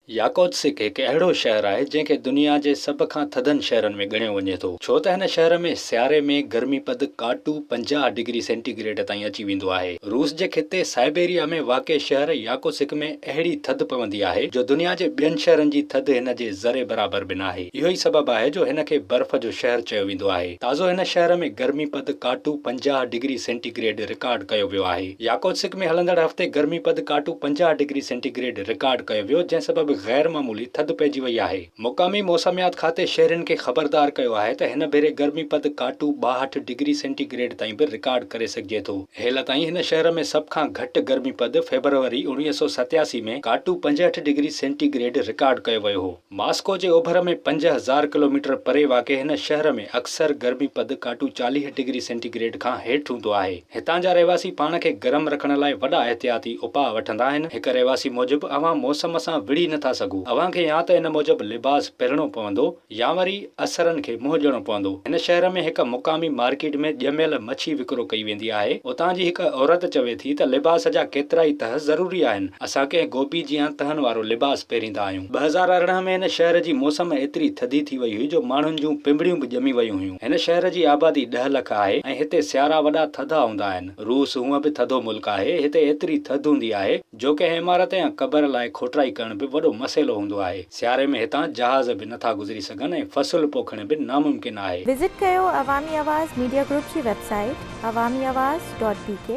याकोत्सिक हिकु अहिड़ो शहर आहे जंहिंखे दुनिया जे सभ खां थधनि शहरनि में ॻणियो वञे थो, छो त हिन शहर में सियारे में गर्मी पद काटू 50 डिग्री सेंटीग्रेड ताईं अची वेंदो आहे। रूस जे खिते साइबेरिया में वाक़िअ शहर याकोत्सिक में अहिड़ी थधि पवंदी आहे जो दुनिया जे ॿियनि शहरनि जी थधि हिन जे ज़रे बराबरि बि न आहे। इहो ई सबबु आहे जो हिन खे बर्फ़ जो शहर चयो वेंदो आहे। ताज़ो हिन शहर में गर्मी पद काटू 50 डिग्री सेंटीग्रेड रिकॉर्ड कयो वियो आहे। याकोत्सिक में हलंदड़ हफ़्ते गर्मी पद काटू 50 डिग्री सेंटीग्रेड रिकॉर्ड कयो वियो, जंहिं सबबु गैर मामूली थधि पइजी वई आहे। मुक़ामी मौसमियात खाते शहरनि खे ख़बरदार कयो आहे त हिन भेरे गर्मी पद काटू 62 डिग्री सेंटीग्रेड ताईं बि रिकॉर्ड करे सघिजे थो। हेल ताईं हिन शहर में सभ खां घटि गर्मी पद फेबरवरी 1987 में काटू 65 डिग्री सेंटीग्रेड रिकॉर्ड कयो वियो हो। मॉस्को जे ओभर में 5000 किलोमीटर परे वाक़िए हिन शहर में अक्सर गर्मी पद काटू 40 डिग्री सेंटीग्रेड खां हेठि हूंदो आहे। हितां जा रहवासी पाण खे गरम रखण लाइ वॾा एहतियाती उपाउ वठंदा आहिनि। हिकु रहवासी मूजिबि अवां मौसम सां विड़ी नथा सघो। अवां खे या त इन मूजिबि लिबास पहिरणो पवंदो या वरी असरनि खे मुंहुं ॾियणो पवंदो। हिन शहर में हिकु मुक़ामी मार्केट में ॼमियल मच्छी विकिरो कई वेंदी आहे। उतां जी हिकु औरत चवे थी त लिबास जा केतिरा ई तह ज़रूरी आहिनि। असां कंहिं गोपी जियां तहनि वारो लिबास पहिरींदा आहियूं। 2018 में हिन शहर जी मौसम एतिरी थधी थी वई हुई जो माण्हुनि जूं पिंबड़ियूं बि ॼमी वयूं हुयूं। हिन शहर जी आबादी 10 लख आहे ऐं हिते सियारा वॾा थधा हूंदा आहिनि। रूस हूअं बि थधो मुल्क आहे। हिते एतिरी थधि हूंदी आहे जो कंहिं इमारत या क़बर लाइ खोटराई करण बि वॾो मसइलो हूंदो आहे। सियारे में हितां जहाज़ बि नथा गुज़री सघनि ऐं फसल पोखण बि नामुमकिन आहे। विज़िट कयो अवामी आवाज़ मीडिया ग्रुप जी वेबसाइट awamiawaz.pk